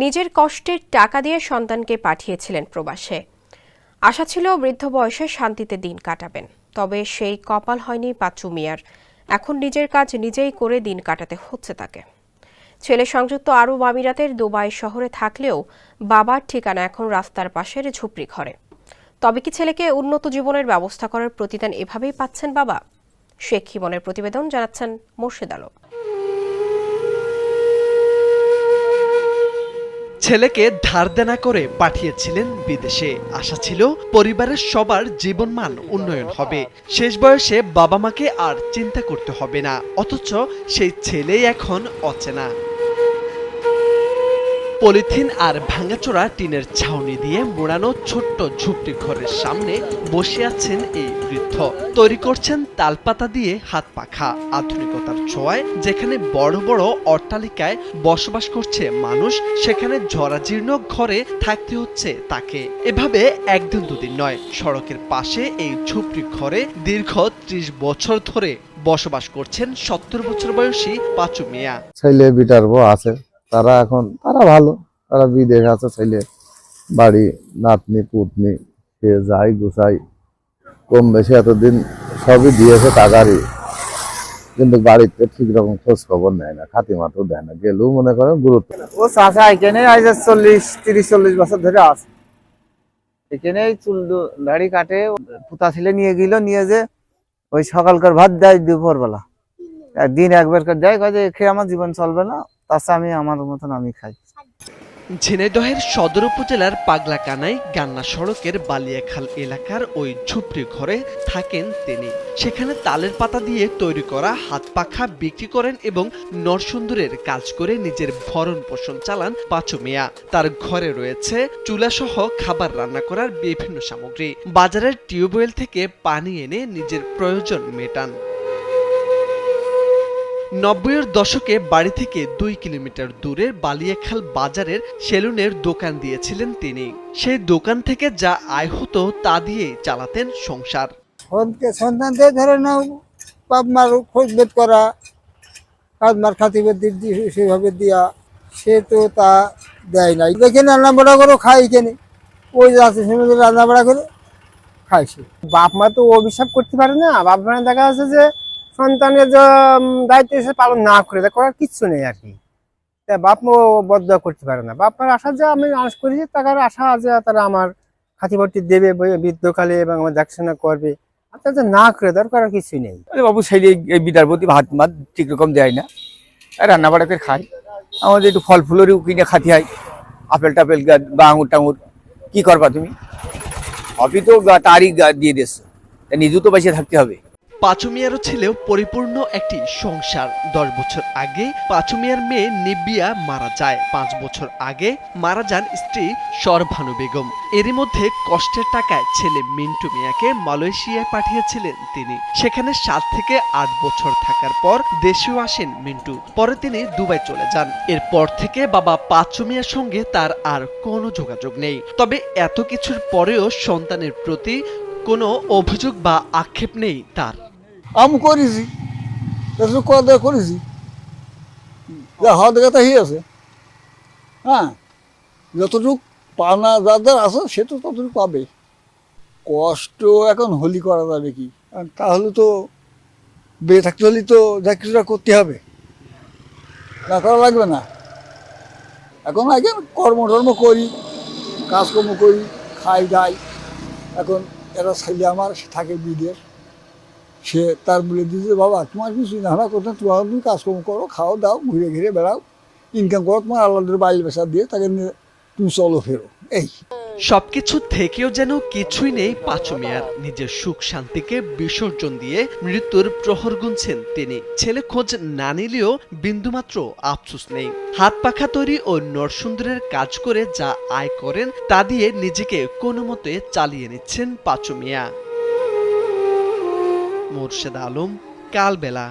নিজের কষ্টের টাকা দিয়ে সন্তানকে পাঠিয়েছিলেন প্রবাসে। আশা ছিল বৃদ্ধ বয়সে শান্তিতে দিন কাটাবেন, তবে সেই কপাল হয়নি পাঁচু মিয়ার। এখন নিজের কাজ নিজেই করে দিন কাটাতে হচ্ছে তাকে। ছেলে সংযুক্ত আরব আমিরাতের দুবাই শহরে থাকলেও বাবার ঠিকানা এখন রাস্তার পাশের ঝুপড়ি ঘরে। তবে কি ছেলেকে উন্নত জীবনের ব্যবস্থা করার প্রতিদান এভাবেই পাচ্ছেন বাবা? শেখ হিমনের প্রতিবেদন, জানাচ্ছেন মোর্শেদ আলম। ছেলেকে ধার দেনা করে পাঠিয়েছিলেন বিদেশে। আশা ছিল পরিবারের সবার জীবনমান উন্নয়ন হবে, শেষ বয়সে বাবা মাকে আর চিন্তা করতে হবে না। অথচ সেই ছেলেই এখন অচেনা। পলিথিন আর ভাঙাচোরা টিনের ছাউনি দিয়ে মোড়ানো ছোট্ট ঝুপড়ি ঘরের সামনে বসে আছেন এই বৃদ্ধ। তৈরি করছেন তালপাতা দিয়ে হাত পাখা। আধুনিকতার ছোঁয়ায় যেখানে বড় বড় অট্টালিকায় বসবাস করছে মানুষ, সেখানে জরাজীর্ণ ঘরে থাকতে হচ্ছে তাকে। এভাবে একদিন দুদিন নয়, সড়কের পাশে এই ঝুপড়ি ঘরে দীর্ঘ ৩০ বছর ধরে বসবাস করছেন ৭০ বছর বয়সী পাঁচু মিয়া। ছেলে বিটার বউ আছে, তারা ভালো, তারা বিদেশ আছে। ছেলে বাড়ি নাতনি পুতনি সে যাই গুছাই কম বেশি এতদিন সবই দিয়েছে টাকারই, কিন্তু বাড়িতে ঠিক রকম খোঁজ খবর নেয় না, খাতিমাতো দেয় না, গেলেও মনে করে গুরুত্ব। ও চাষা এখানে 30-40 বছর ধরে আছে, এখানে চুল দাড়ি কাটে। পুতা ছেলে নিয়ে গেল, নিয়ে যে ওই সকালকার ভাত দেয় দুপুর বেলা, দিন একবার করে দেয়, খেয়ে আমার জীবন চলবে না, তাছাড়া আমি আমার মতন আমি খাই। ঝিনাইদহের সদর উপজেলার পাগলাকানাই গান্না সড়কের বালিয়াখাল এলাকার ওই ঝুপড়ি ঘরে থাকেন তিনি। সেখানে তালের পাতা দিয়ে তৈরি করা হাত পাখা বিক্রি করেন এবং নরসুন্দরের কাজ করে নিজের ভরণ পোষণ চালান পাঁচু মিয়া। তার ঘরে রয়েছে চুলাসহ খাবার রান্না করার বিভিন্ন সামগ্রী। বাজারের টিউবওয়েল থেকে পানি এনে নিজের প্রয়োজন মেটান। ৯০-এর দশকে বাড়ি থেকে ২ কিলোমিটার দূরের বালিয়াখাল বাজারের সেলুনের দোকান দিয়েছিলেন তিনি। সেই দোকান থেকে যা আয় হতো তা দিয়ে চালাতেন সংসার। সন্তানদের ধরে নাও বাপ মার খোঁজ বেদ করা, কাজ মার খাতিবেদ সেভাবে দিয়া, সে তো তা দেয় নাই। দেখে রান্না বাড়া করে খাই, এখানে ওই আছে সেভাবে রান্না বাড়া করে খাইছে। বাপ মা তো অভিশাপ করতে পারে না, বাপ মা দেখা যাচ্ছে যে সন্তানের যে দায়িত্ব সে পালন না করে, করার কিচ্ছু নেই আর কি। বাপ মা বদয়া করতে পারে না। বাপ মার আশা যে আমি আশ করেছি, তার আশা আছে তারা আমার খাতিবাটি দেবে বৃদ্ধকালে এবং আমার দেখাশোনা করবে, আপনার যে না করে দেওয়ার করার কিছুই নেই। বাবু ছেলে এই বিটার প্রতি ভাত মাত ঠিক রকম দেয় না, রান্না বাড়া করে খাই। আমাদের একটু ফল ফুলেরও কিনে খাতে হয়, আপেল টাপেল বা আঙুর টাঙুর। কি করবা তুমি? অফি তো তারই দিয়ে দিচ্ছে, নিজেও তো বেঁচে থাকতে হবে। পাঁচু মিয়ারও ছিল পরিপূর্ণ একটি সংসার। ১০ বছর আগে পাঁচু মিয়ার মেয়ে নিবিয়া মারা যায়। ৫ বছর আগে মারা যান স্ত্রী সরভানু বেগম। এরই মধ্যে কষ্টের টাকায় ছেলে মিন্টু মিয়াকে মালয়েশিয়ায় পাঠিয়েছিলেন তিনি। সেখানে ৭ থেকে ৮ বছর থাকার পর দেশেও আসেন মিন্টু। পরে তিনি দুবাই চলে যান। এরপর থেকে বাবা পাঁচু মিয়ার সঙ্গে তার আর কোনো যোগাযোগ নেই। তবে এত কিছুর পরেও সন্তানের প্রতি কোনো অভিযোগ বা আক্ষেপ নেই তার। আমি করেছি, করেছি, যা হওয়া দেখা তাই আছে। হ্যাঁ, যতটুকু পাওনা যাদের আছে সে তো ততটুকু পাবে। কষ্ট এখন হোলি করা যাবে কি, তাহলে তো বেঁচে থাকতে হলে তো যা কিছুটা করতে হবে, না করা লাগবে না। এখন আগে কর্ম করি, কাজকর্ম করি, খাই দাই। এখন এরা ছেলে আমার থাকে বিদেশ, সে তার বলে দিয়েছে বাবা তোমার কিছু চিন্তা করতে, তুমি কাজকর্ম করো, খাও দাও, ঘুরে ঘিরে বেড়াও, ইনকাম করো, তোমার আল্লাহদের বাইল বেসা দিয়ে তাকে নিয়ে তুমি চলো ফেরো। এই সবকিছু থেকেও যেন কিছুই নেই পাঁচু মিয়ার। নিজের সুখ শান্তিকে বিসর্জন দিয়ে মৃত্যুর প্রহর গুনছেন তিনি। ছেলে খোঁজ না নিলেও বিন্দুমাত্র আফসোস নেই। হাত পাখা তৈরি ও নরসুন্দরের কাজ করে যা আয় করেন তা দিয়ে নিজেকে কোনো মতে চালিয়ে নিচ্ছেন পাঁচু মিয়া। মোর্শেদ আলম, কালবেলা।